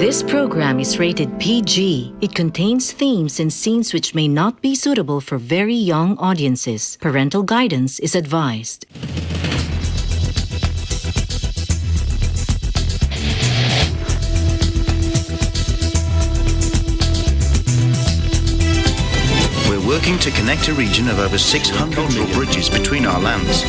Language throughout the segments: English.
This program is rated PG. It contains themes and scenes which may not be suitable for very young audiences. Parental guidance is advised. We're working to connect a region of over 600 cultural bridges between our lands.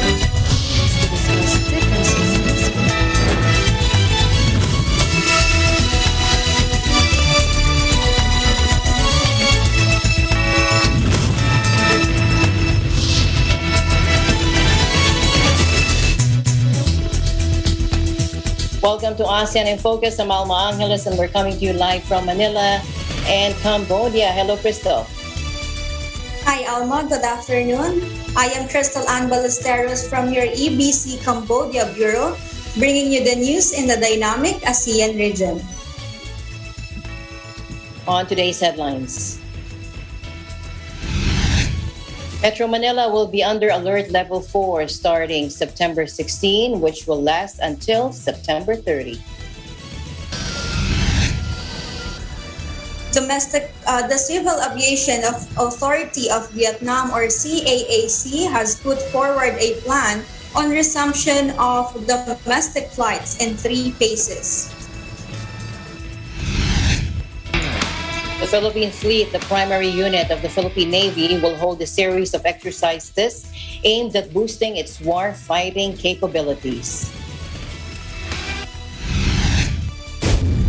Welcome to ASEAN in Focus. I'm Alma Angeles and we're coming to you live from Manila and Cambodia. Hello, Crystal. Hi, Alma. Good afternoon. I am Crystal Ann Ballesteros from your EBC Cambodia Bureau, bringing you the news in the dynamic ASEAN region. On today's headlines. Metro Manila will be under Alert Level 4 starting September 16, which will last until September 30. The Civil Aviation Authority of Vietnam, or CAAC, has put forward a plan on resumption of domestic flights in 3 phases. The Philippine Fleet, the primary unit of the Philippine Navy, will hold a series of exercises aimed at boosting its war-fighting capabilities.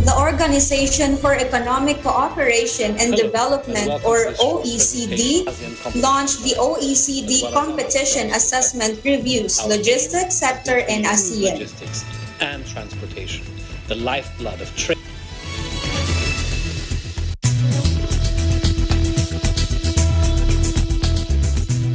The Organization for Economic Cooperation and Development, or OECD, launched the OECD Competition Assessment Reviews, Logistics Sector and ASEAN. Logistics and transportation, the lifeblood of trade.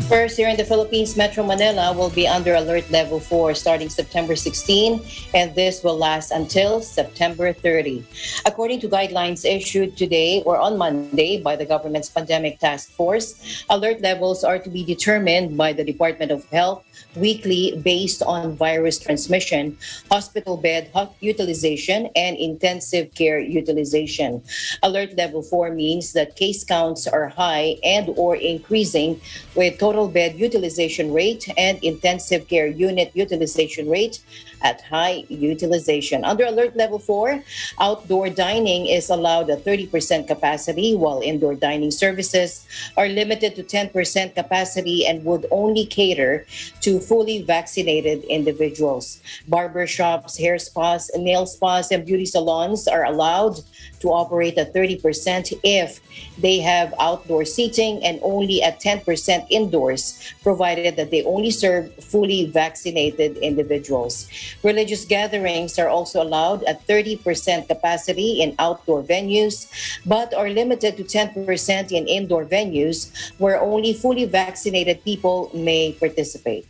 First, here in the Philippines, Metro Manila will be under Alert Level 4 starting September 16, and this will last until September 30. According to guidelines issued today or on Monday by the government's Pandemic Task Force, alert levels are to be determined by the Department of Health weekly based on virus transmission, hospital bed utilization, and intensive care utilization. Alert Level 4 means that case counts are high and or increasing, with total bed utilization rate and intensive care unit utilization rate at high utilization. Under Alert Level 4, outdoor dining is allowed at 30% capacity, while indoor dining services are limited to 10% capacity and would only cater to fully vaccinated individuals. Barber shops, hair spas, nail spas, and beauty salons are allowed to operate at 30% if they have outdoor seating and only at 10% indoors, provided that they only serve fully vaccinated individuals. Religious gatherings are also allowed at 30% capacity in outdoor venues, but are limited to 10% in indoor venues where only fully vaccinated people may participate.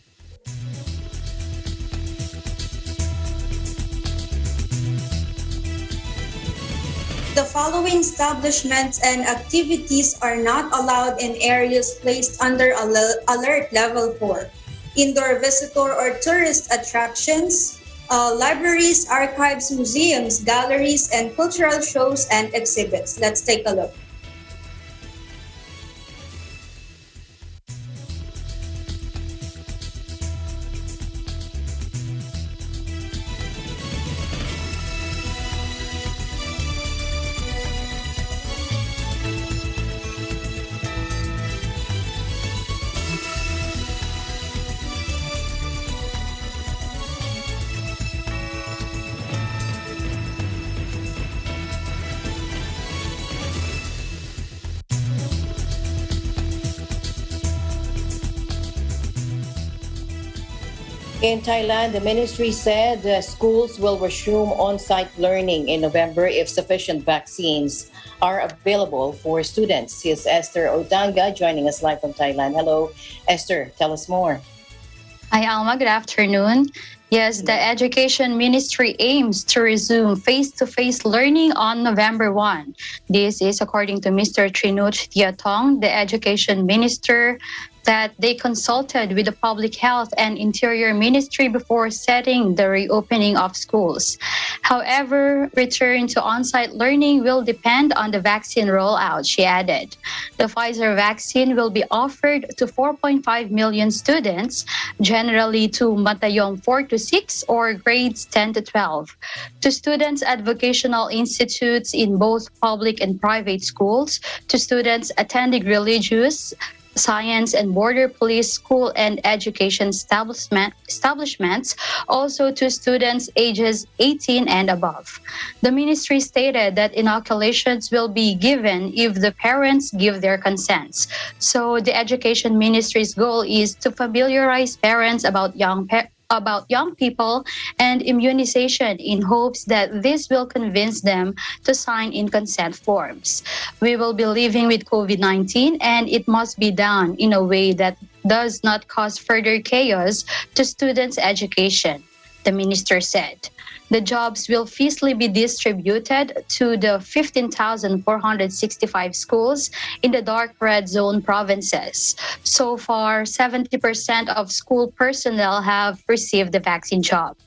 The following establishments and activities are not allowed in areas placed under Alert Level 4. Indoor visitor or tourist attractions, libraries, archives, museums, galleries, and cultural shows and exhibits. Let's take a look. In Thailand, the ministry said schools will resume on-site learning in November if sufficient vaccines are available for students. Here's Esther Odanga joining us live from Thailand. Hello, Esther. Tell us more. Hi, Alma. Good afternoon. Yes, the Education Ministry aims to resume face-to-face learning on November 1. This is according to Mr. Trinut Thiatong, the Education Minister. that they consulted with the Public Health and Interior Ministry before setting the reopening of schools. However, return to on-site learning will depend on the vaccine rollout, she added. The Pfizer vaccine will be offered to 4.5 million students, generally to Matayong 4 to 6 or grades 10 to 12. To students at vocational institutes in both public and private schools, to students attending religious, science and border police school and education establishments, also to students ages 18 and above. The ministry stated that inoculations will be given if the parents give their consents. So the education ministry's goal is to familiarize parents about young people and immunization in hopes that this will convince them to sign in consent forms. We will be living with COVID-19 and it must be done in a way that does not cause further chaos to students' education, the minister said. The jobs will feasibly be distributed to the 15,465 schools in the dark red zone provinces. So far, 70% of school personnel have received the vaccine job.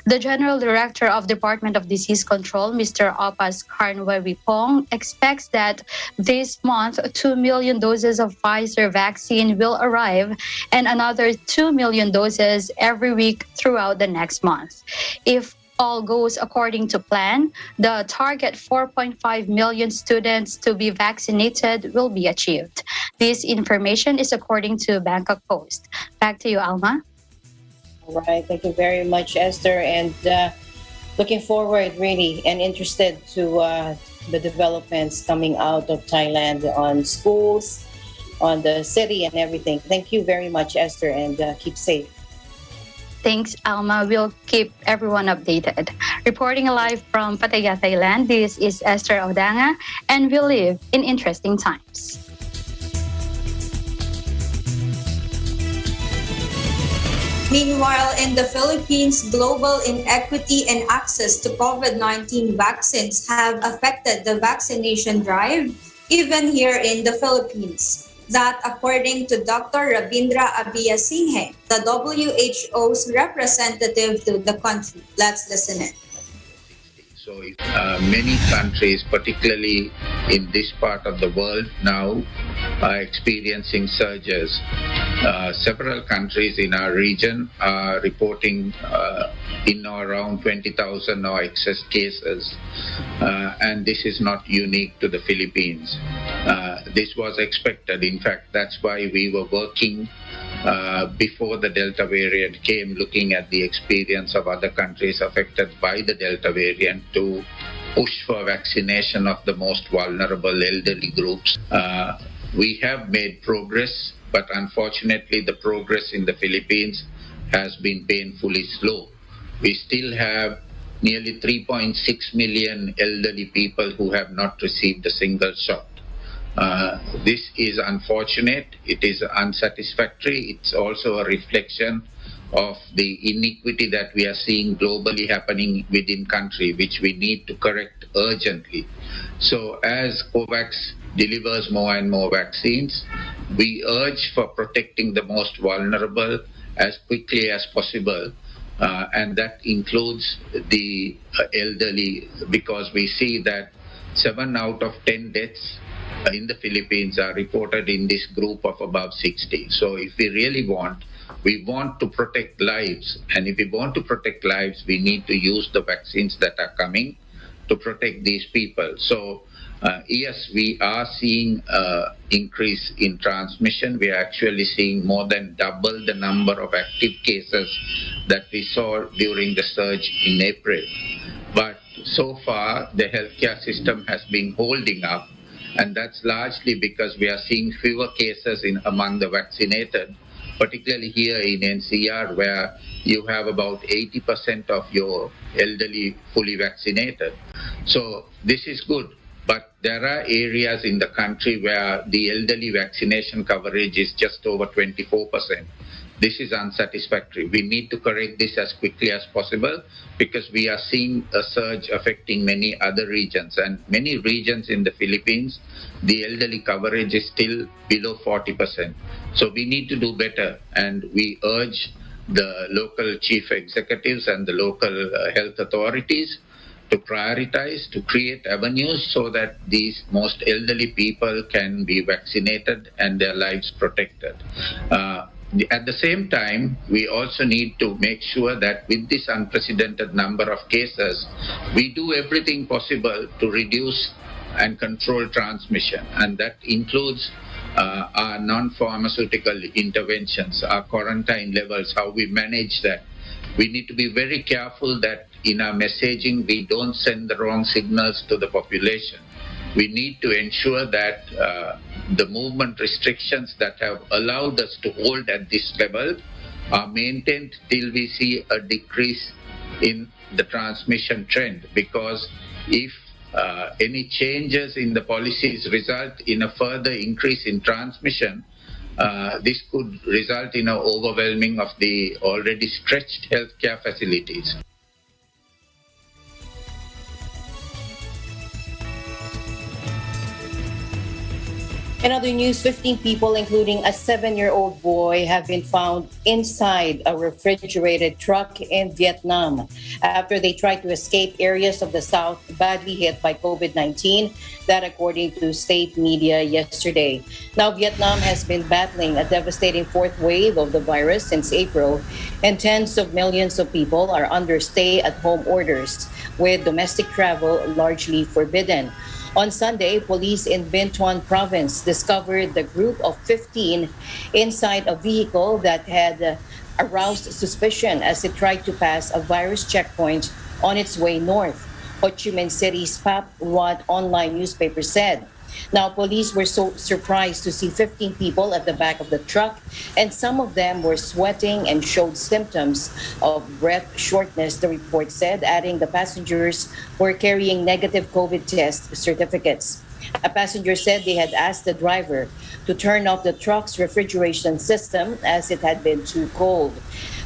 The General Director of Department of Disease Control, Mr. Opas Karnwewipong, expects that this month 2 million doses of Pfizer vaccine will arrive and another 2 million doses every week throughout the next month. If all goes according to plan, the target 4.5 million students to be vaccinated will be achieved. This information is according to Bangkok Post. Back to you, Alma. All right, thank you very much, Esther, and looking forward really and interested to the developments coming out of Thailand on schools, on the city and everything. Thank you very much, Esther, and keep safe. Thanks, Alma. We'll keep everyone updated. Reporting live from Pattaya, Thailand, this is Esther Odanga, and we live in interesting times. Meanwhile, in the Philippines, global inequity and access to COVID-19 vaccines have affected the vaccination drive, even here in the Philippines. That, according to Dr. Rabindra Abiyasinghe, the WHO's representative to the country. Let's listen in. So many countries, particularly in this part of the world now, are experiencing surges. Several countries in our region are reporting in or around 20,000 or excess cases. And this is not unique to the Philippines. This was expected. In fact, that's why we were working before the Delta variant came, looking at the experience of other countries affected by the Delta variant to push for vaccination of the most vulnerable elderly groups. We have made progress, but unfortunately the progress in the Philippines has been painfully slow. We still have nearly 3.6 million elderly people who have not received a single shot. This is unfortunate, it is unsatisfactory, it's also a reflection of the inequity that we are seeing globally happening within country, which we need to correct urgently. So as COVAX delivers more and more vaccines, we urge for protecting the most vulnerable as quickly as possible. And that includes the elderly, because we see that 7 out of 10 deaths in the Philippines are reported in this group of above 60. So if we really want, we want to protect lives. And if we want to protect lives, we need to use the vaccines that are coming to protect these people. So yes, we are seeing increase in transmission. We are actually seeing more than double the number of active cases that we saw during the surge in April. But so far, the healthcare system has been holding up, and that's largely because we are seeing fewer cases among the vaccinated, particularly here in NCR, where you have about 80% of your elderly fully vaccinated. So this is good. But there are areas in the country where the elderly vaccination coverage is just over 24%. this is unsatisfactory. We need to correct this as quickly as possible because we are seeing a surge affecting many other regions. And many regions in the Philippines, the elderly coverage is still below 40%. So we need to do better. And we urge the local chief executives and the local health authorities to prioritize, to create avenues so that these most elderly people can be vaccinated and their lives protected. At the same time, we also need to make sure that with this unprecedented number of cases, we do everything possible to reduce and control transmission. And that includes our non-pharmaceutical interventions, our quarantine levels, how we manage that. We need to be very careful that in our messaging, we don't send the wrong signals to the population. We need to ensure that the movement restrictions that have allowed us to hold at this level are maintained till we see a decrease in the transmission trend. Because if any changes in the policies result in a further increase in transmission, this could result in an overwhelming of the already stretched healthcare facilities. In other news, 15 people, including a 7-year-old boy, have been found inside a refrigerated truck in Vietnam after they tried to escape areas of the south badly hit by COVID-19. That according to state media yesterday. Now, Vietnam has been battling a devastating fourth wave of the virus since April, and tens of millions of people are under stay-at-home orders, with domestic travel largely forbidden. On Sunday, police in Binh Thuan province discovered the group of 15 inside a vehicle that had aroused suspicion as it tried to pass a virus checkpoint on its way north, Ho Chi Minh City's Pap Wat online newspaper said. Now, police were so surprised to see 15 people at the back of the truck, and some of them were sweating and showed symptoms of breath shortness, the report said, adding the passengers were carrying negative COVID test certificates. A passenger said they had asked the driver to turn off the truck's refrigeration system as it had been too cold.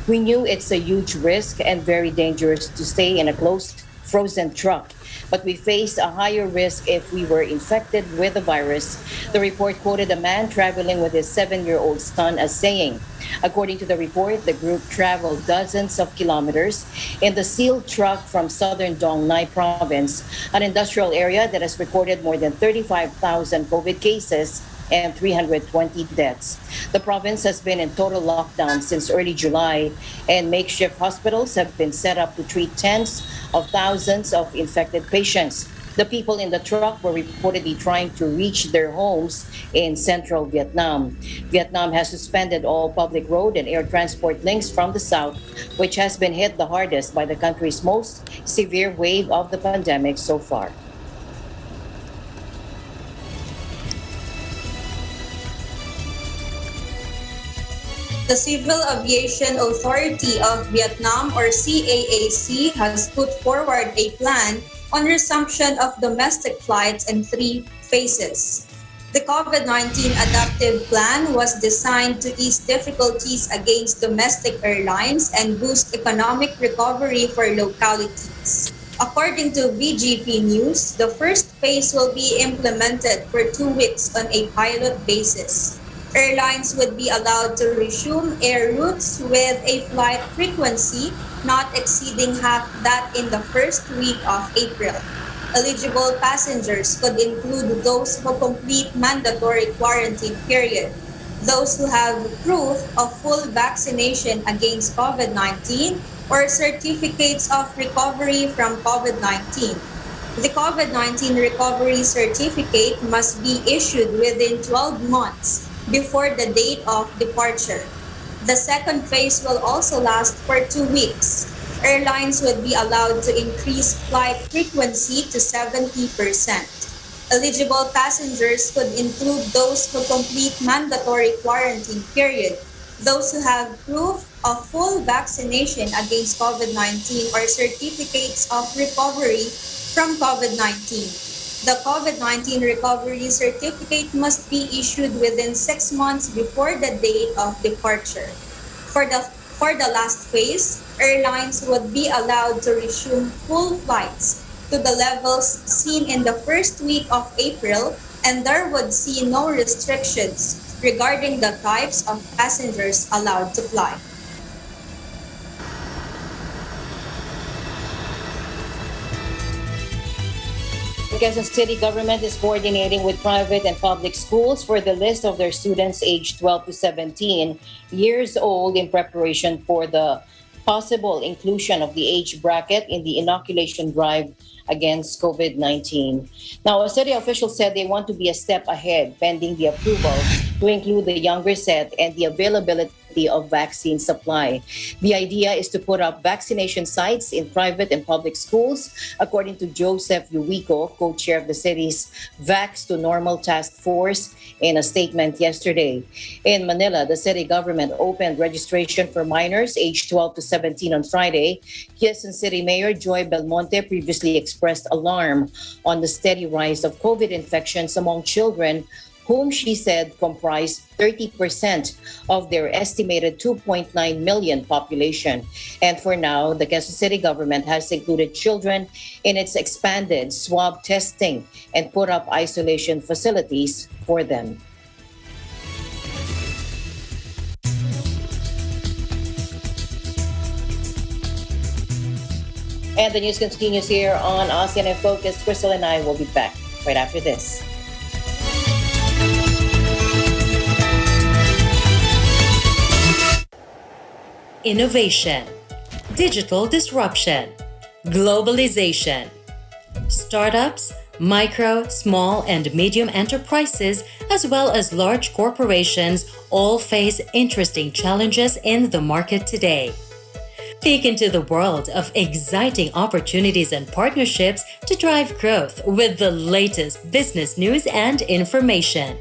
We knew it's a huge risk and very dangerous to stay in a closed, frozen truck, but we faced a higher risk if we were infected with the virus. The report quoted a man traveling with his 7-year-old son as saying. According to the report, the group traveled dozens of kilometers in the sealed truck from southern Dong Nai province, an industrial area that has recorded more than 35,000 COVID cases and 320 deaths. The province has been in total lockdown since early July, and makeshift hospitals have been set up to treat tens of thousands of infected patients. The people in the truck were reportedly trying to reach their homes in central Vietnam. Vietnam has suspended all public road and air transport links from the south, which has been hit the hardest by the country's most severe wave of the pandemic so far. The Civil Aviation Authority of Vietnam, or CAAC, has put forward a plan on resumption of domestic flights in 3 phases. The COVID-19 adaptive plan was designed to ease difficulties against domestic airlines and boost economic recovery for localities. According to VGP News, the first phase will be implemented for 2 weeks on a pilot basis. Airlines would be allowed to resume air routes with a flight frequency not exceeding half that in the first week of April. Eligible passengers could include those who complete mandatory quarantine period, those who have proof of full vaccination against COVID-19 or certificates of recovery from COVID-19. The COVID-19 recovery certificate must be issued within 12 months before the date of departure. The second phase will also last for 2 weeks. Airlines would be allowed to increase flight frequency to 70%. Eligible passengers could include those who complete mandatory quarantine period, those who have proof of full vaccination against COVID-19 or certificates of recovery from COVID-19. The COVID-19 recovery certificate must be issued within 6 months before the date of departure. For the last phase, airlines would be allowed to resume full flights to the levels seen in the first week of April, and there would see no restrictions regarding the types of passengers allowed to fly. The Quezon City government is coordinating with private and public schools for the list of their students aged 12 to 17 years old in preparation for the possible inclusion of the age bracket in the inoculation drive against COVID-19. Now, a city official said they want to be a step ahead pending the approval to include the younger set and the availability of vaccine supply. The idea is to put up vaccination sites in private and public schools, according to Joseph Uwico, co-chair of the city's Vax to Normal Task Force, in a statement yesterday. In Manila, the city government opened registration for minors aged 12 to 17 on Friday. Quezon City Mayor Joy Belmonte previously expressed alarm on the steady rise of COVID infections among children, whom she said comprise 30% of their estimated 2.9 million population. And for now, the Quezon City government has included children in its expanded swab testing and put up isolation facilities for them. And the news continues here on ASEAN in Focus. Crystal and I will be back right after this. Innovation, digital disruption, globalization. Startups, micro, small, and medium enterprises, as well as large corporations, all face interesting challenges in the market today. Peek into the world of exciting opportunities and partnerships to drive growth with the latest business news and information.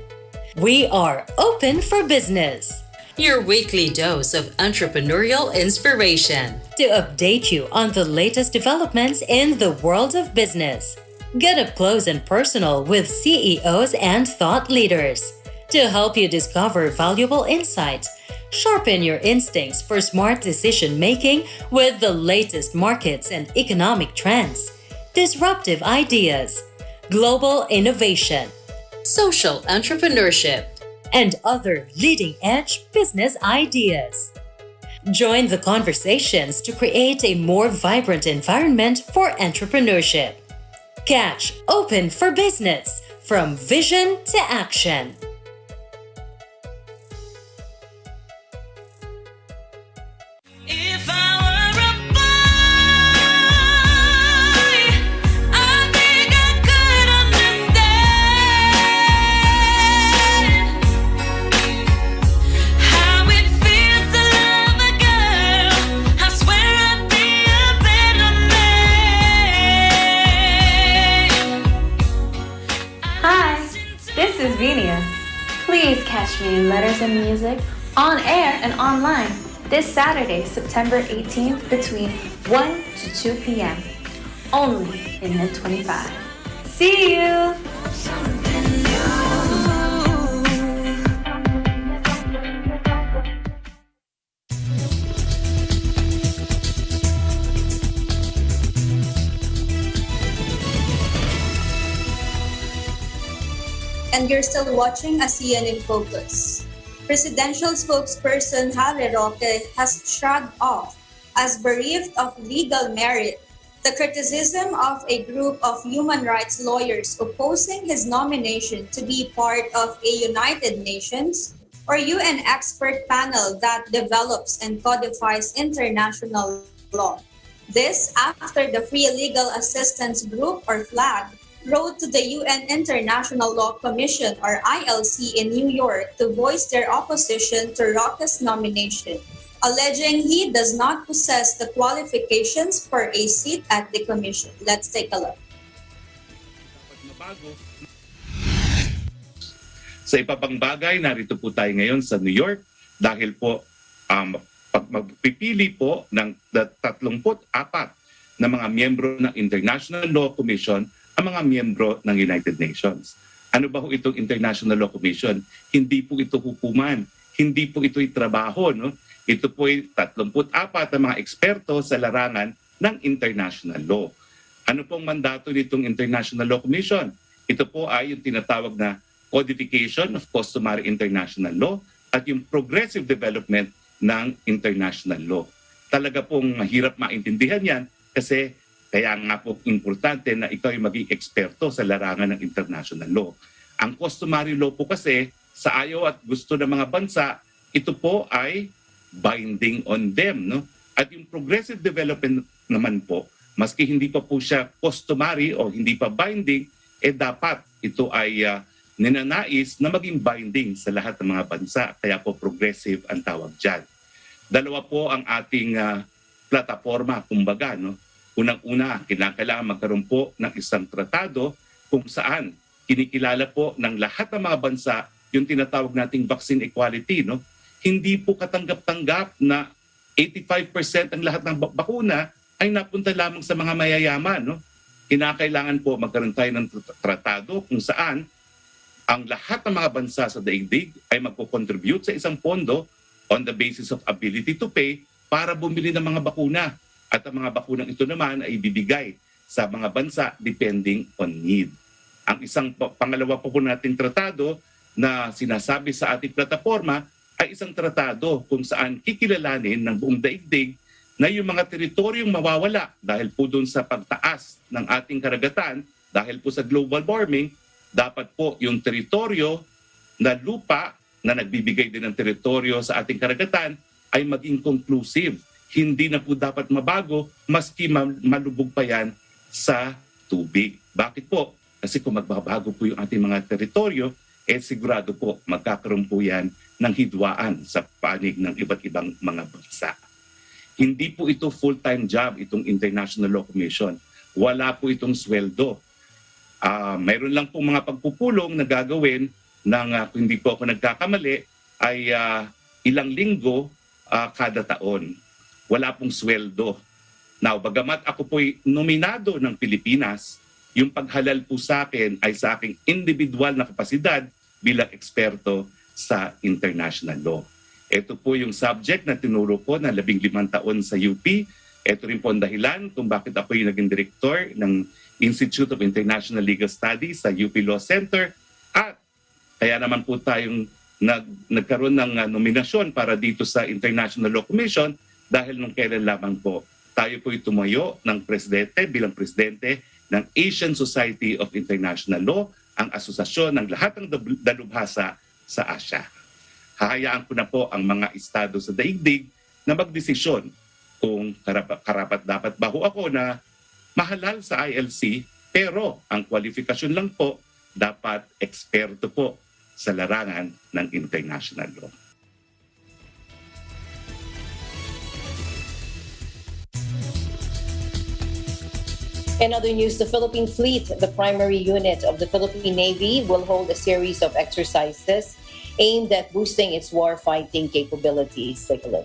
We are open for business. Your weekly dose of entrepreneurial inspiration to update you on the latest developments in the world of business. Get up close and personal with CEOs and thought leaders to help you discover valuable insights. Sharpen your instincts for smart decision-making with the latest markets and economic trends, disruptive ideas, global innovation, social entrepreneurship, and other leading-edge business ideas. Join the conversations to create a more vibrant environment for entrepreneurship. Catch Open for Business, from vision to action. If I were a boy, I think I could understand how it feels to love a girl. I swear I'd be a better man. Hi, this is Venia. Please catch me in Letters and Music, on air and online, this Saturday, September 18th, between 1 to 2 p.m. Only in Net 25. See you! And you're still watching ASEAN in Focus. Presidential spokesperson Harry Roque has shrugged off, as bereaved of legal merit, the criticism of a group of human rights lawyers opposing his nomination to be part of a United Nations or UN expert panel that develops and codifies international law. This after the Free Legal Assistance Group, or FLAG, wrote to the UN International Law Commission, or ILC, in New York to voice their opposition to Roque's nomination, alleging he does not possess the qualifications for a seat at the commission. Let's take a look. Sa iba pang bagay, narito po tayo ngayon sa New York dahil po magpipili po ng 34 na mga miyembro ng International Law Commission ang mga miyembro ng United Nations. Ano ba ho itong International Law Commission? Hindi po ito hukuman, hindi po ito'y trabaho, no? Ito po'y 34 na mga eksperto sa larangan ng international law. Ano pong mandato nitong International Law Commission? Ito po ay yung tinatawag na codification of customary international law at yung progressive development ng international law. Talaga pong mahirap maintindihan yan kasi kaya nga po importante na ikaw ay maging eksperto sa larangan ng international law. Ang customary law po kasi sa ayaw at gusto ng mga bansa, ito po ay binding on them. No? At yung progressive development naman po, maski hindi pa po siya customary o hindi pa binding, dapat ito ay ninanais na maging binding sa lahat ng mga bansa. Kaya po progressive ang tawag dyan. Dalawa po ang ating plataforma, kumbaga. No? Unang-una, kailangan magkaroon po ng isang tratado kung saan kinikilala po ng lahat ng mga bansa yung tinatawag nating vaccine equality. No? Hindi po katanggap-tanggap na 85% ang lahat ng bakuna ay napunta lamang sa mga mayayaman. No? Kinakailangan po magkaroon tayo ng tratado kung saan ang lahat ng mga bansa sa daigdig ay magpo-contribute sa isang pondo on the basis of ability to pay para bumili ng mga bakuna. At ang mga bakunang ito naman ay bibigay sa mga bansa depending on need. Ang isang pangalawa po nating tratado na sinasabi sa ating plataforma ay isang tratado kung saan kikilalanin ng buong daigdig na yung mga teritoryong mawawala dahil po doon sa pagtaas ng ating karagatan, dahil po sa global warming, dapat po yung teritoryo na lupa na nagbibigay din ng teritoryo sa ating karagatan ay maging conclusive. Hindi na po dapat mabago maski malubog pa yan sa tubig. Bakit po? Kasi kung magbabago po yung ating mga teritoryo, sigurado po magkakaroon po yan ng hidwaan sa panig ng iba't ibang mga bansa. Hindi po ito full-time job, itong International Law Commission. Wala po itong sweldo. Mayroon lang po mga pagpupulong na gagawin ng, kung hindi po ako nagkakamali, ay ilang linggo kada taon. Wala pong sweldo. Now, bagamat ako po'y nominado ng Pilipinas, yung paghalal po sa akin ay sa aking individual na kapasidad bilang eksperto sa international law. Ito po yung subject na tinuro ko na 15 taon sa UP. Ito rin po ang dahilan kung bakit ako yung naging director ng Institute of International Legal Studies sa UP Law Center. At kaya naman po tayong nagkaroon ng nominasyon para dito sa International Law Commission dahil nung kailan lamang po tayo po'y tumayo ng presidente bilang presidente ng Asian Society of International Law, ang asosasyon ng lahat ng dalubhasa sa Asia. Hahayaan ko na po ang mga estado sa daigdig na magdesisyon kung karapat-dapat ba ho ako na mahalal sa ILC, pero ang kwalifikasyon lang po dapat eksperto po sa larangan ng international law. In other news, the Philippine Fleet, the primary unit of the Philippine Navy, will hold a series of exercises aimed at boosting its war-fighting capabilities. Take a look.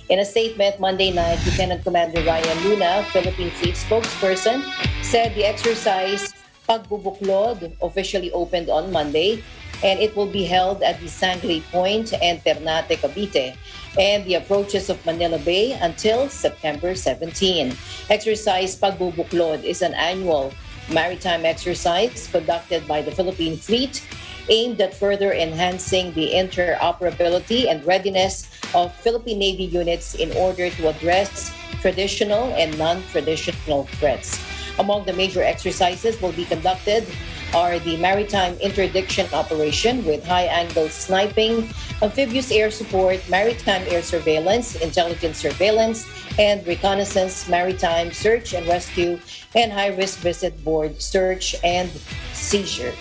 In a statement Monday night, Lieutenant Commander Ryan Luna, Philippine Fleet spokesperson, said the exercise Pagbubuklod officially opened on Monday, and it will be held at the Sangley Point and Ternate, Cavite, and the approaches of Manila Bay until September 17. Exercise Pagbubuklod is an annual maritime exercise conducted by the Philippine Fleet aimed at further enhancing the interoperability and readiness of Philippine Navy units in order to address traditional and non-traditional threats. Among the major exercises will be conducted are the Maritime Interdiction Operation with high-angle sniping, amphibious air support, maritime air surveillance, intelligence surveillance, and reconnaissance, maritime search and rescue, and high-risk visit board search and seizure.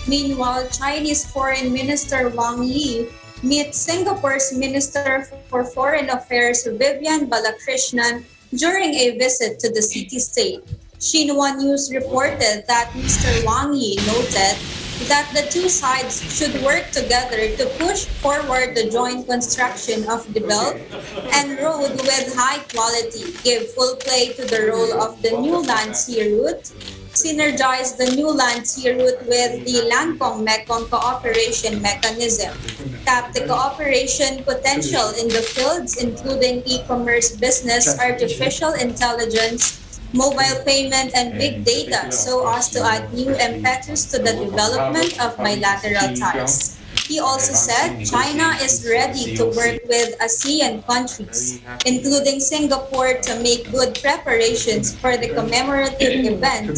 Meanwhile, Chinese Foreign Minister Wang Yi meets Singapore's Minister for Foreign Affairs Vivian Balakrishnan during a visit to the city-state. Xinhua News reported that Mr. Wang Yi noted that the two sides should work together to push forward the joint construction of the Belt and Road with high quality, give full play to the role of the new Land Sea route, synergize the new land sea route with the Lancong-Mekong Cooperation Mechanism, tap the cooperation potential in the fields including e-commerce, business, artificial intelligence, mobile payment, and big data so as to add new impetus to the development of bilateral ties. He also said China is ready to work with ASEAN countries, including Singapore, to make good preparations for the commemorative event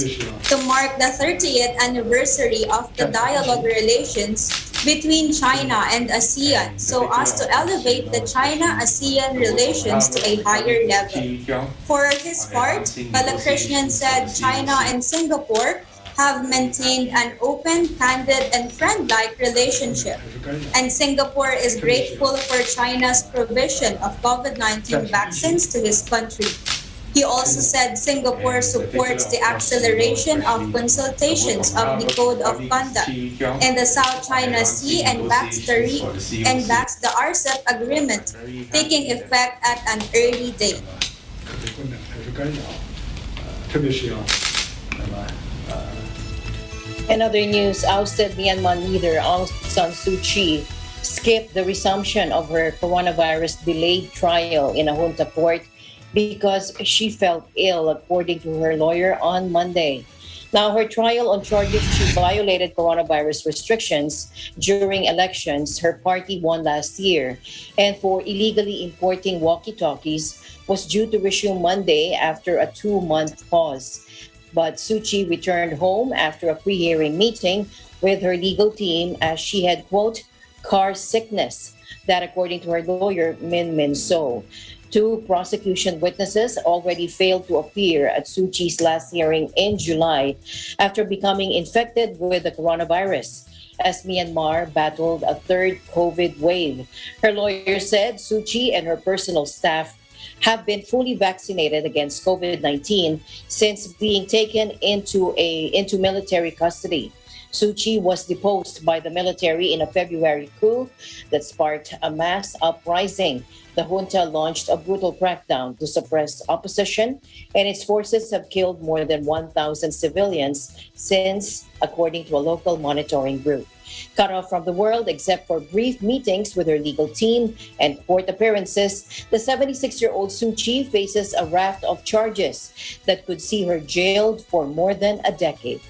to mark the 30th anniversary of the dialogue relations between China and ASEAN so as to elevate the China-ASEAN relations to a higher level. For his part, Balakrishnan said China and Singapore have maintained an open, candid, and friend-like relationship, and Singapore is grateful for China's provision of COVID-19 vaccines to his country. He also said Singapore supports the acceleration of consultations of the Code of Conduct in the South China Sea and backs the RCEP agreement taking effect at an early date. In other news, ousted Myanmar leader Aung San Suu Kyi skipped the resumption of her coronavirus delayed trial in a junta court because she felt ill, according to her lawyer on Monday. Now, her trial on charges she violated coronavirus restrictions during elections her party won last year and for illegally importing walkie-talkies was due to resume Monday after a 2-month pause. But Suu Kyi returned home after a pre-hearing meeting with her legal team as she had, quote, car sickness. That according to her lawyer, Min So. 2 prosecution witnesses already failed to appear at Suu Kyi's last hearing in July after becoming infected with the coronavirus as Myanmar battled a 3rd COVID wave. Her lawyer said Suu Kyi and her personal staff have been fully vaccinated against COVID-19 since being taken into military custody. Suu Kyi was deposed by the military in a February coup that sparked a mass uprising. The junta launched a brutal crackdown to suppress opposition, and its forces have killed more than 1,000 civilians since, according to a local monitoring group. Cut off from the world except for brief meetings with her legal team and court appearances, the 76-year-old Suu Kyi faces a raft of charges that could see her jailed for more than a decade.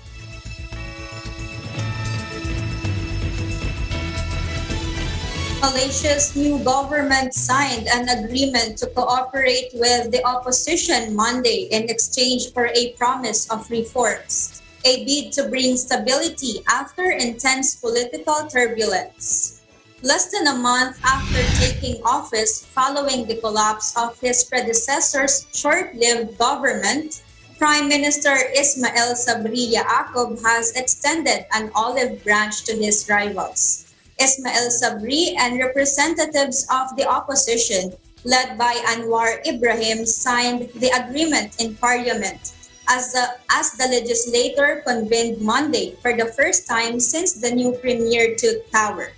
Malaysia's new government signed an agreement to cooperate with the opposition Monday in exchange for a promise of reforms, a bid to bring stability after intense political turbulence. Less than a month after taking office following the collapse of his predecessor's short-lived government, Prime Minister Ismail Sabri Yaakob has extended an olive branch to his rivals. Ismail Sabri and representatives of the opposition, led by Anwar Ibrahim, signed the agreement in Parliament as the legislature convened Monday for the first time since the new premier took power.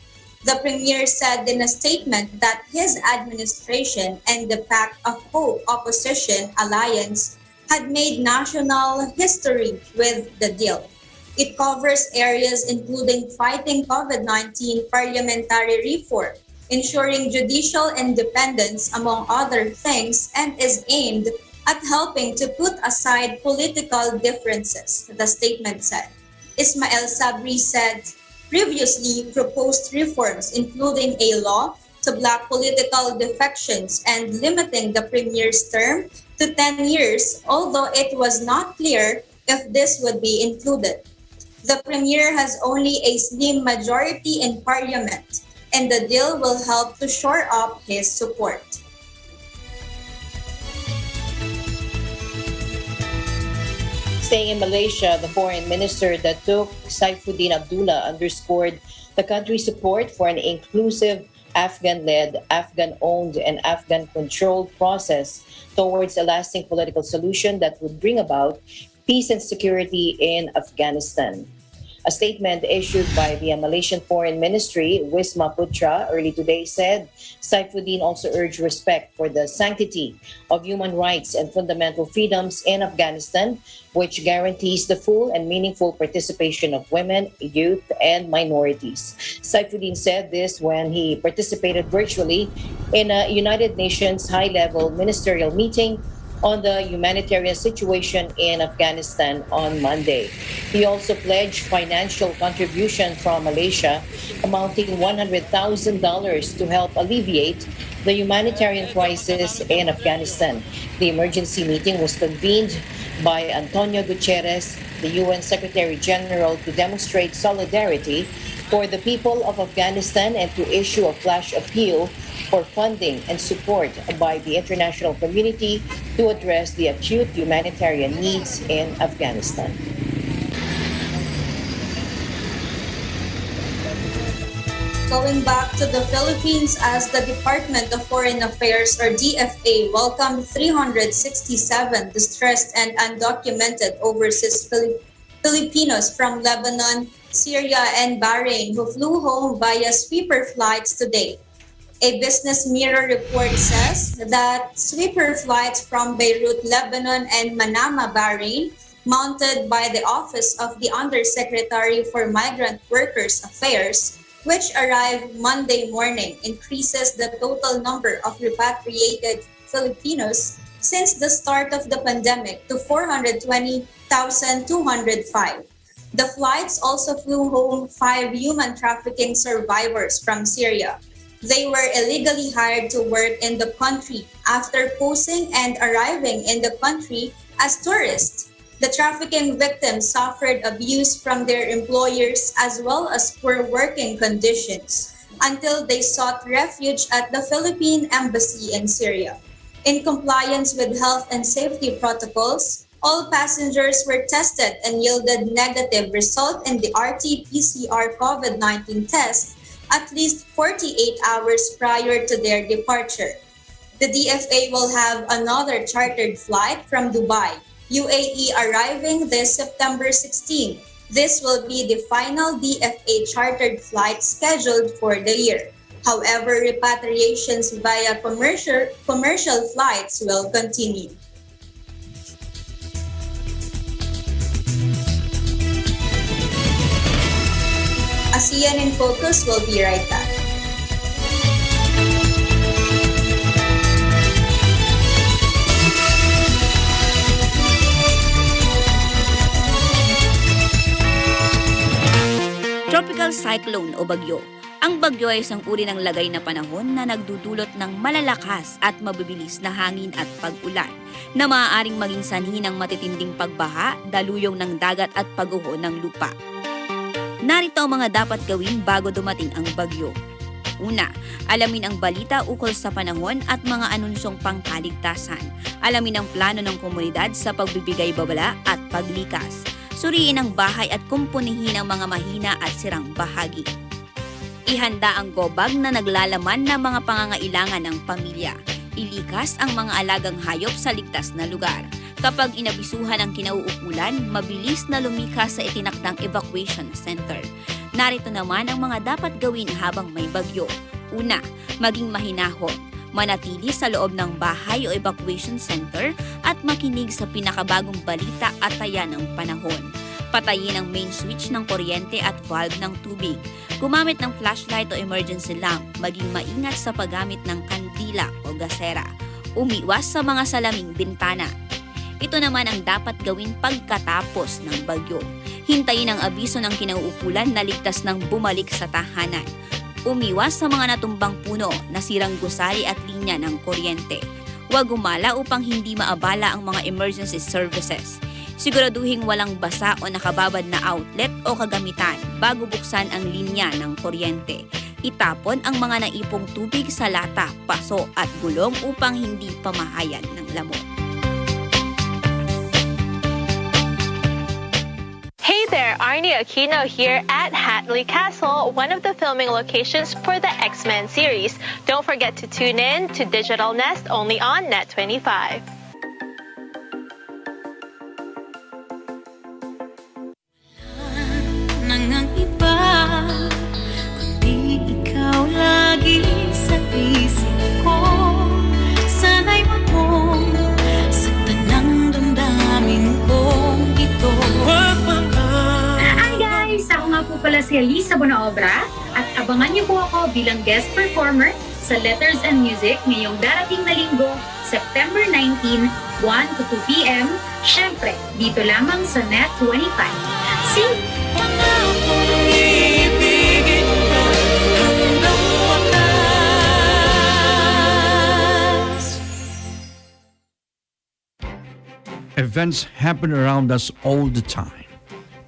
The premier said in a statement that his administration and the Pact of Hope opposition alliance had made national history with the deal. It covers areas including fighting COVID-19 parliamentary reform, ensuring judicial independence, among other things, and is aimed at helping to put aside political differences, the statement said. Ismail Sabri said previously proposed reforms, including a law to block political defections and limiting the premier's term to 10 years, although it was not clear if this would be included. The premier has only a slim majority in parliament, and the deal will help to shore up his support. Staying in Malaysia, the foreign minister Datuk Saifuddin Abdullah underscored the country's support for an inclusive Afghan-led, Afghan-owned, and Afghan-controlled process towards a lasting political solution that would bring about peace and security in Afghanistan. A statement issued by the Malaysian Foreign Ministry, Wisma Putra, early today said Saifuddin also urged respect for the sanctity of human rights and fundamental freedoms in Afghanistan, which guarantees the full and meaningful participation of women, youth, and minorities. Saifuddin said this when he participated virtually in a United Nations high-level ministerial meeting on the humanitarian situation in Afghanistan on Monday. He also pledged financial contribution from Malaysia amounting $100,000 to help alleviate the humanitarian crisis in Afghanistan. The emergency meeting was convened by Antonio Guterres, the UN Secretary General, to demonstrate solidarity for the people of Afghanistan and to issue a flash appeal for funding and support by the international community to address the acute humanitarian needs in Afghanistan. Going back to the Philippines, as the Department of Foreign Affairs or DFA welcomed 367 distressed and undocumented overseas Filipinos from Lebanon, Syria, and Bahrain who flew home via sweeper flights today. A Business Mirror report says that sweeper flights from Beirut, Lebanon, and Manama, Bahrain, mounted by the Office of the Undersecretary for Migrant Workers Affairs, which arrived Monday morning, increases the total number of repatriated Filipinos since the start of the pandemic to 420,205. The flights also flew home 5 human trafficking survivors from Syria. They were illegally hired to work in the country after posing and arriving in the country as tourists. The trafficking victims suffered abuse from their employers as well as poor working conditions until they sought refuge at the Philippine Embassy in Syria. In compliance with health and safety protocols, all passengers were tested and yielded negative result in the RT-PCR COVID-19 test at least 48 hours prior to their departure. The DFA will have another chartered flight from Dubai, UAE, arriving this September 16. This will be the final DFA chartered flight scheduled for the year. However, repatriations via commercial flights will continue. ASEAN in Focus will be right back. Tropical cyclone o bagyo. Ang bagyo ay isang uri ng lagay na panahon na nagdudulot ng malalakas at mabibilis na hangin at pag-ulan na maaaring maging sanhi ng matitinding pagbaha, daluyong ng dagat at pag-uho ng lupa. Narito ang mga dapat gawin bago dumating ang bagyo. Una, alamin ang balita ukol sa panahon at mga anunsyong pangkaligtasan. Alamin ang plano ng komunidad sa pagbibigay babala at paglikas. Suriin ang bahay at kumpunihin ang mga mahina at sirang bahagi. Ihanda ang gobag na naglalaman ng mga pangangailangan ng pamilya. Ilikas ang mga alagang hayop sa ligtas na lugar. Kapag inabisuhan ang kinauukulan, mabilis na lumikas sa itinakdang evacuation center. Narito naman ang mga dapat gawin habang may bagyo. Una, maging mahinahon. Manatili sa loob ng bahay o evacuation center at makinig sa pinakabagong balita at taya ng panahon. Patayin ang main switch ng kuryente at valve ng tubig. Gumamit ng flashlight o emergency lamp. Maging maingat sa paggamit ng kandila o gasera. Umiwas sa mga salaming bintana. Ito naman ang dapat gawin pagkatapos ng bagyo. Hintayin ang abiso ng kinauukulan na ligtas ng bumalik sa tahanan. Umiwas sa mga natumbang puno, nasirang gusali at linya ng kuryente. Huwag gumala upang hindi maabala ang mga emergency services. Siguraduhing walang basa o nakababad na outlet o kagamitan bago buksan ang linya ng kuryente. Itapon ang mga naipong tubig sa lata, paso at gulong upang hindi pamahayan ng lamok. Hey there, Arnie Aquino here at Hatley Castle, one of the filming locations for the X-Men series. Don't forget to tune in to Digital Nest only on Net25. Nang si Elisa Bonaobra at abangan niyo po ako bilang guest performer sa Letters and Music ngayong darating na linggo, September 19, 1 to 2 p.m. Siyempre, dito lamang sa Net 25. See you! Events happen around us all the time,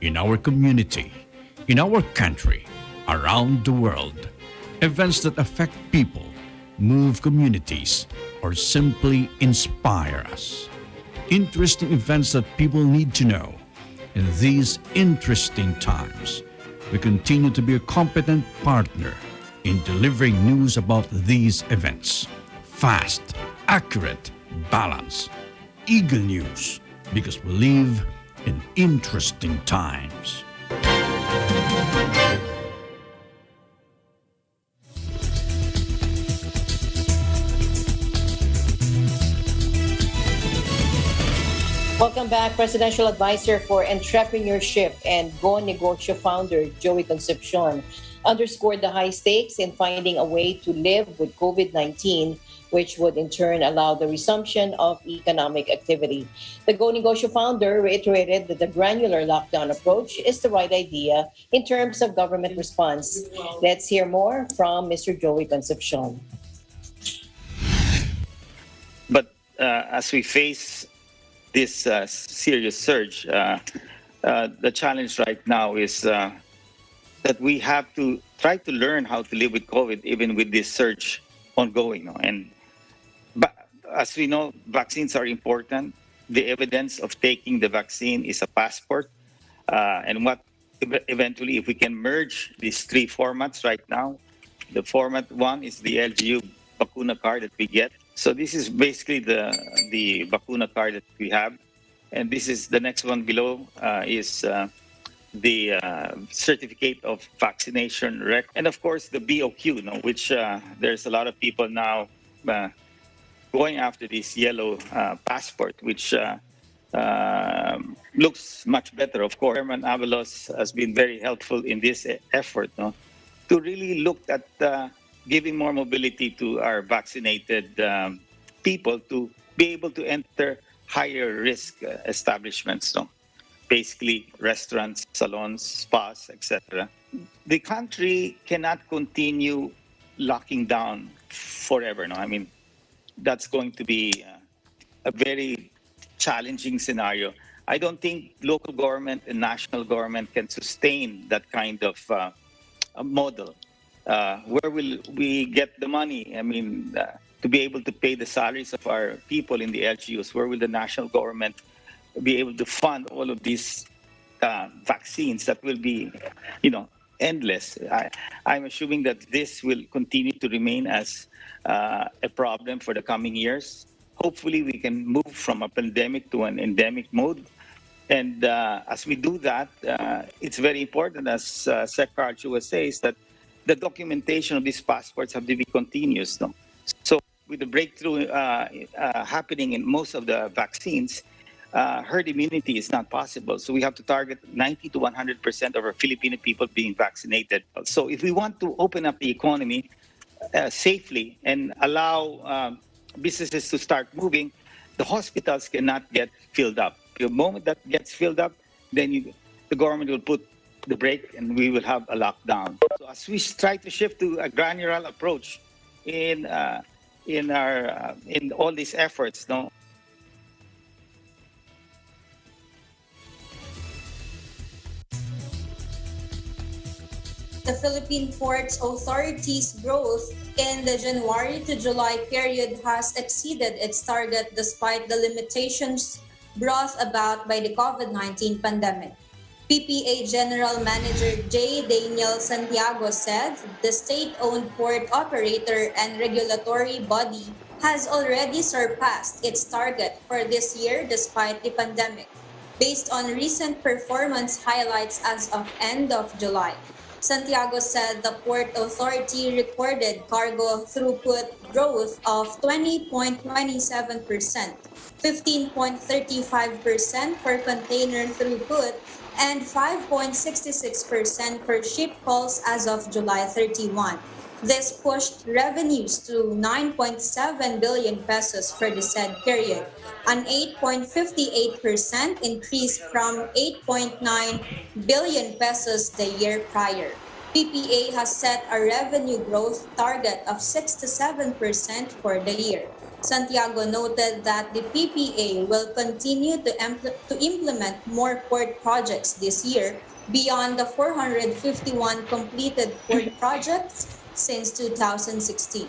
in our community, in our country, around the world. Events that affect people, move communities, or simply inspire us. Interesting events that people need to know. In these interesting times, we continue to be a competent partner in delivering news about these events. Fast, accurate, balanced. Eagle News, because we live in interesting times. Welcome back. Presidential Advisor for Entrepreneurship and Go Negosyo founder Joey Concepcion underscored the high stakes in finding a way to live with COVID-19, which would in turn allow the resumption of economic activity. The Go Negosyo founder reiterated that the granular lockdown approach is the right idea in terms of government response. Let's hear more from Mr. Joey Concepcion. But as we face this serious surge, the challenge right now is that we have to try to learn how to live with COVID, even with this surge ongoing. But as we know, vaccines are important. The evidence of taking the vaccine is a passport. And what eventually, if we can merge these three formats right now, the format one is the LGU Bakuna card that we get. So this is basically the Bakuna card that we have. And this is the next one below is the certificate of vaccination and of course the BOQ, which there's a lot of people now going after this yellow passport, which looks much better. Of course, Chairman Avalos has been very helpful in this effort to really look at giving more mobility to our vaccinated people to be able to enter higher risk establishments. Basically restaurants, salons, spas, etc. The country cannot continue locking down forever. I mean, that's going to be a very challenging scenario. I don't think local government and national government can sustain that kind of a model. Where will we get the money? I mean, to be able to pay the salaries of our people in the LGUs, where will the national government be able to fund all of these vaccines that will be, endless? I'm assuming that this will continue to remain as a problem for the coming years. Hopefully, we can move from a pandemic to an endemic mode. And as we do that, it's very important, as Secretary Chua says, that the documentation of these passports have to be continuous. So with the breakthrough happening in most of the vaccines, herd immunity is not possible. So we have to target 90 to 100% of our Filipino people being vaccinated. So if we want to open up the economy safely and allow businesses to start moving, the hospitals cannot get filled up. The moment that gets filled up, then the government will put the brake and we will have a lockdown. So as we try to shift to a granular approach in all these efforts, The Philippine Ports Authority's growth in the January to July period has exceeded its target despite the limitations brought about by the COVID-19 pandemic. PPA General Manager J. Daniel Santiago said the state-owned port operator and regulatory body has already surpassed its target for this year despite the pandemic, based on recent performance highlights as of end of July. Santiago said the Port Authority recorded cargo throughput growth of 20.27%, 15.35% for container throughput, and 5.66% per ship calls as of July 31. This pushed revenues to 9.7 billion pesos for the said period, an 8.58% increase from 8.9 billion pesos the year prior. PPA has set a revenue growth target of 6 to 7% for the year. Santiago noted that the PPA will continue to implement more port projects this year beyond the 451 completed port projects since 2016.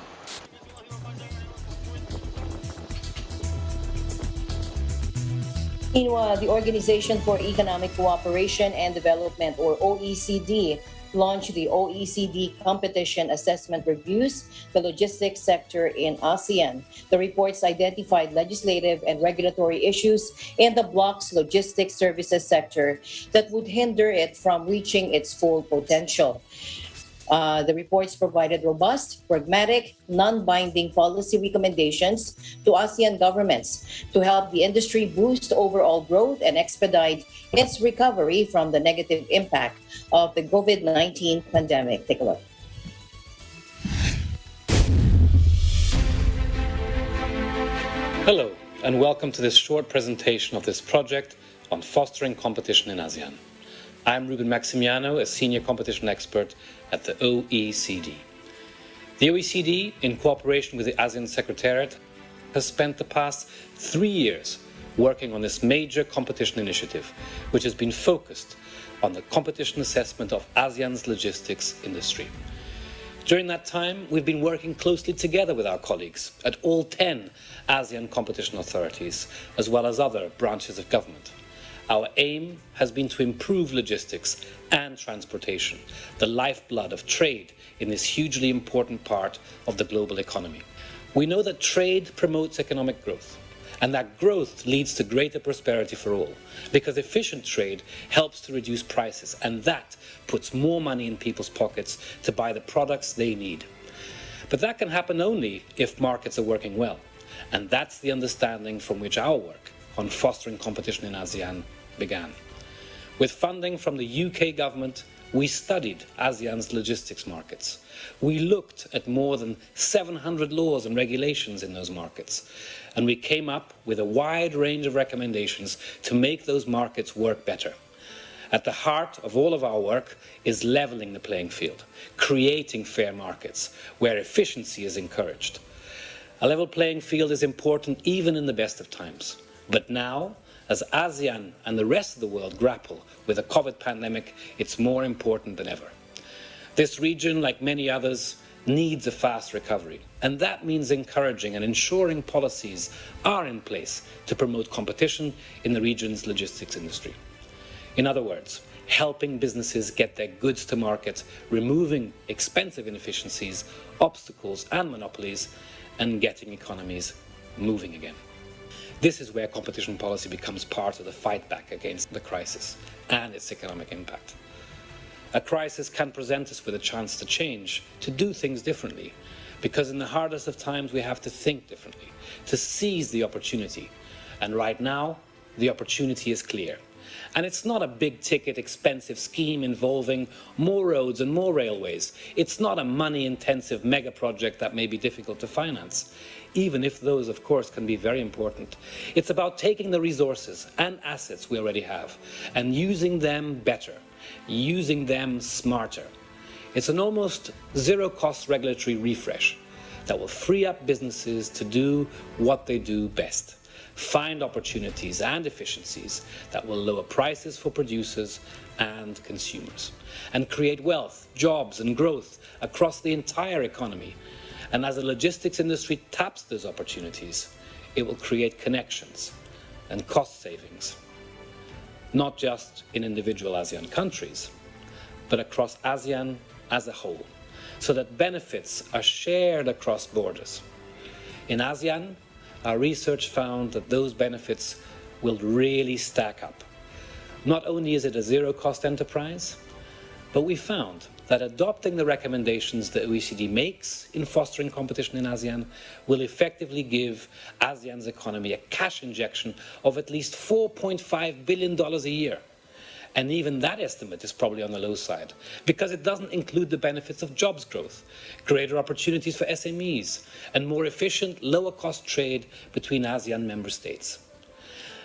Meanwhile, the Organization for Economic Cooperation and Development, or OECD, launched the OECD Competition Assessment Reviews, the logistics sector in ASEAN. The reports identified legislative and regulatory issues in the bloc's logistics services sector that would hinder it from reaching its full potential. The reports provided robust, pragmatic, non-binding policy recommendations to ASEAN governments to help the industry boost overall growth and expedite its recovery from the negative impact of the COVID-19 pandemic. Take a look. Hello, and welcome to this short presentation of this project on fostering competition in ASEAN. I'm Ruben Maximiano, a senior competition expert at the OECD. The OECD, in cooperation with the ASEAN Secretariat, has spent the past 3 years working on this major competition initiative, which has been focused on the competition assessment of ASEAN's logistics industry. During that time, we've been working closely together with our colleagues at all 10 ASEAN competition authorities, as well as other branches of government. Our aim has been to improve logistics and transportation, the lifeblood of trade in this hugely important part of the global economy. We know that trade promotes economic growth, and that growth leads to greater prosperity for all, because efficient trade helps to reduce prices, and that puts more money in people's pockets to buy the products they need. But that can happen only if markets are working well, and that's the understanding from which our work on fostering competition in ASEAN began. With funding from the UK government, we studied ASEAN's logistics markets. We looked at more than 700 laws and regulations in those markets, and we came up with a wide range of recommendations to make those markets work better. At the heart of all of our work is leveling the playing field, creating fair markets where efficiency is encouraged. A level playing field is important even in the best of times, but now, as ASEAN and the rest of the world grapple with the COVID pandemic, it's more important than ever. This region, like many others, needs a fast recovery, and that means encouraging and ensuring policies are in place to promote competition in the region's logistics industry. In other words, helping businesses get their goods to market, removing expensive inefficiencies, obstacles and monopolies, and getting economies moving again. This is where competition policy becomes part of the fight back against the crisis and its economic impact. A crisis can present us with a chance to change, to do things differently, because in the hardest of times we have to think differently, to seize the opportunity. And right now, the opportunity is clear. And it's not a big-ticket, expensive scheme involving more roads and more railways. It's not a money-intensive mega project that may be difficult to finance, even if those, of course, can be very important. It's about taking the resources and assets we already have and using them better, using them smarter. It's an almost zero-cost regulatory refresh that will free up businesses to do what they do best. Find opportunities and efficiencies that will lower prices for producers and consumers, and create wealth, jobs and growth across the entire economy. And as the logistics industry taps those opportunities, it will create connections and cost savings, not just in individual ASEAN countries, but across ASEAN as a whole, so that benefits are shared across borders. In ASEAN, our research found that those benefits will really stack up. Not only is it a zero-cost enterprise, but we found that adopting the recommendations the OECD makes in fostering competition in ASEAN will effectively give ASEAN's economy a cash injection of at least $4.5 billion a year. And even that estimate is probably on the low side because it doesn't include the benefits of jobs growth, greater opportunities for SMEs, and more efficient, lower-cost trade between ASEAN member states.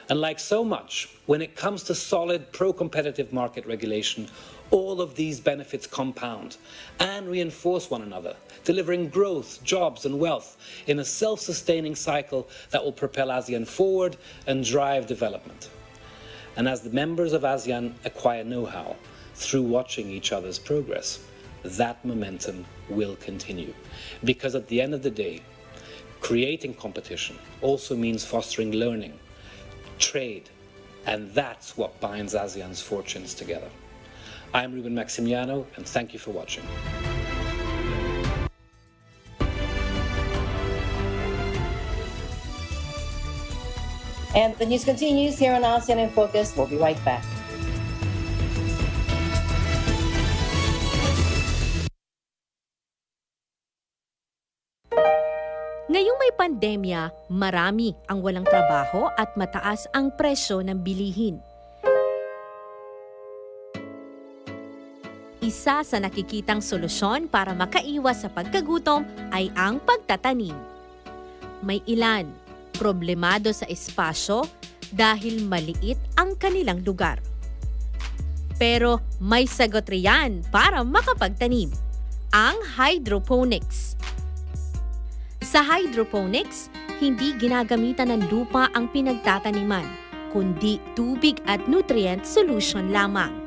And like so much, when it comes to solid, pro-competitive market regulation, all of these benefits compound and reinforce one another, delivering growth, jobs, and wealth in a self-sustaining cycle that will propel ASEAN forward and drive development. And as the members of ASEAN acquire know-how through watching each other's progress, that momentum will continue. Because at the end of the day, creating competition also means fostering learning, trade, and that's what binds ASEAN's fortunes together. I'm Ruben Maximiano, and thank you for watching. And the news continues here on ASEAN in Focus. We'll be right back. Ngayong may pandemya, marami ang walang trabaho at mataas ang presyo ng bilihin. Isa sa nakikitang solusyon para makaiwas sa pagkagutom ay ang pagtatanim. May ilan, problemado sa espasyo dahil maliit ang kanilang lugar. Pero may sagot riyan para makapagtanim, ang hydroponics. Sa hydroponics, hindi ginagamitan ng lupa ang pinagtataniman, kundi tubig at nutrient solution lamang.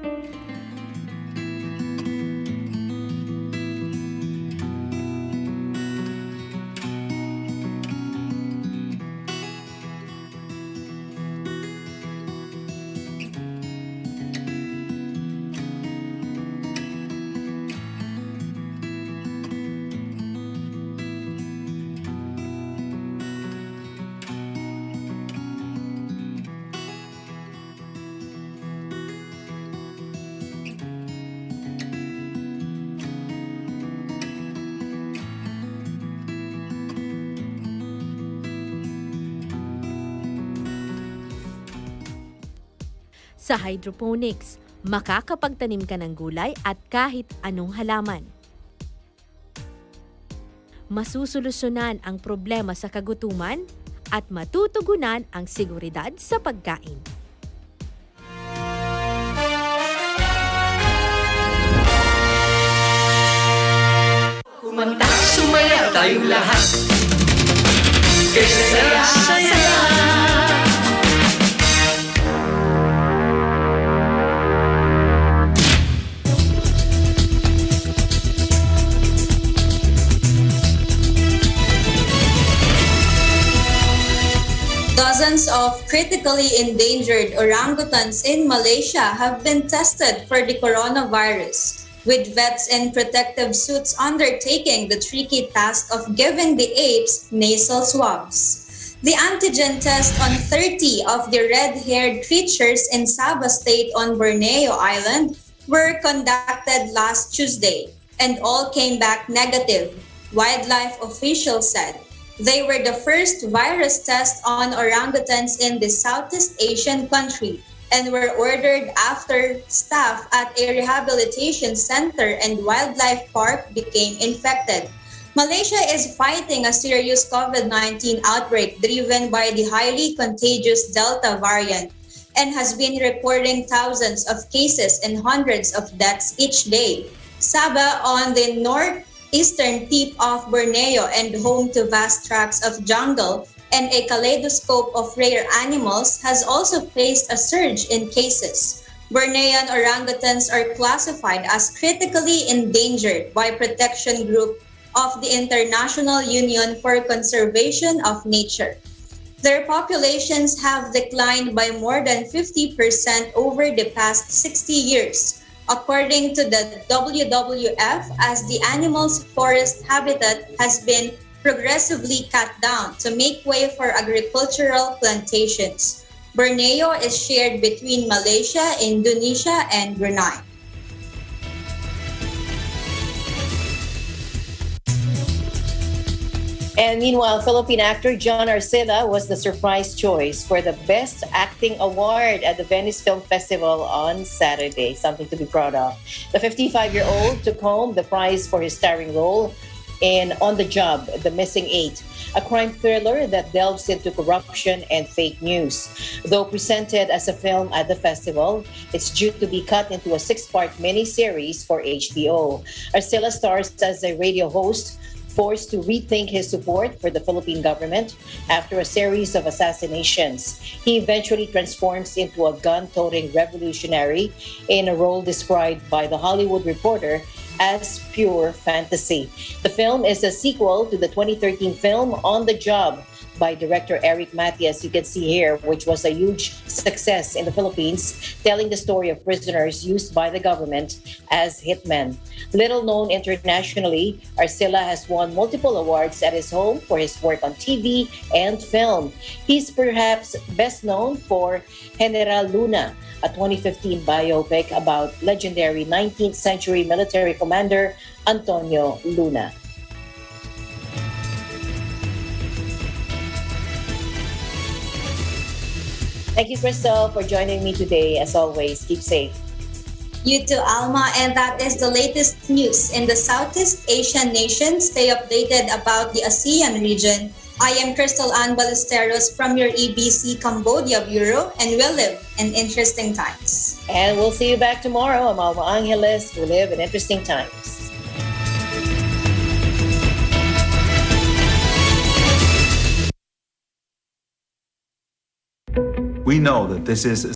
Sa hydroponics, makakapagtanim ka ng gulay at kahit anong halaman. Masusolusyonan ang problema sa kagutuman at matutugunan ang seguridad sa pagkain. Kumanta, sumaya tayong lahat. Saya-saya. Dozens of critically endangered orangutans in Malaysia have been tested for the coronavirus, with vets in protective suits undertaking the tricky task of giving the apes nasal swabs. The antigen test on 30 of the red-haired creatures in Sabah State on Borneo Island were conducted last Tuesday, and all came back negative, wildlife officials said. They were the first virus test on orangutans in the Southeast Asian country and were ordered after staff at a rehabilitation center and wildlife park became infected. Malaysia is fighting a serious COVID-19 outbreak driven by the highly contagious Delta variant and has been reporting thousands of cases and hundreds of deaths each day. Sabah, on the northeastern tip of Borneo and home to vast tracts of jungle and a kaleidoscope of rare animals, has also faced a surge in cases. Bornean orangutans are classified as critically endangered by protection group of the International Union for Conservation of Nature. Their populations have declined by more than 50% over the past 60 years, according to the WWF, as the animal's forest habitat has been progressively cut down to make way for agricultural plantations. Borneo is shared between Malaysia, Indonesia, and Brunei. And meanwhile, Philippine actor John Arcila was the surprise choice for the Best Acting Award at the Venice Film Festival on Saturday. Something to be proud of. The 55-year-old took home the prize for his starring role in On the Job, The Missing Eight, a crime thriller that delves into corruption and fake news. Though presented as a film at the festival, it's due to be cut into a 6-part miniseries for HBO. Arcila stars as a radio host forced to rethink his support for the Philippine government after a series of assassinations. He eventually transforms into a gun-toting revolutionary in a role described by The Hollywood Reporter as pure fantasy. The film is a sequel to the 2013 film On the Job by director Eric Matias, you can see here, which was a huge success in the Philippines, telling the story of prisoners used by the government as hitmen. Little known internationally, Arcila has won multiple awards at his home for his work on TV and film. He's perhaps best known for General Luna, a 2015 biopic about legendary 19th century military commander Antonio Luna. Thank you, Crystal, for joining me today. As always, keep safe. You too, Alma. And that is the latest news in the Southeast Asian nations. Stay updated about the ASEAN region. I am Crystal Ann Ballesteros from your EBC Cambodia Bureau, and we'll live in interesting times. And we'll see you back tomorrow. I'm Alma Angeles. We live in interesting times. We know that this is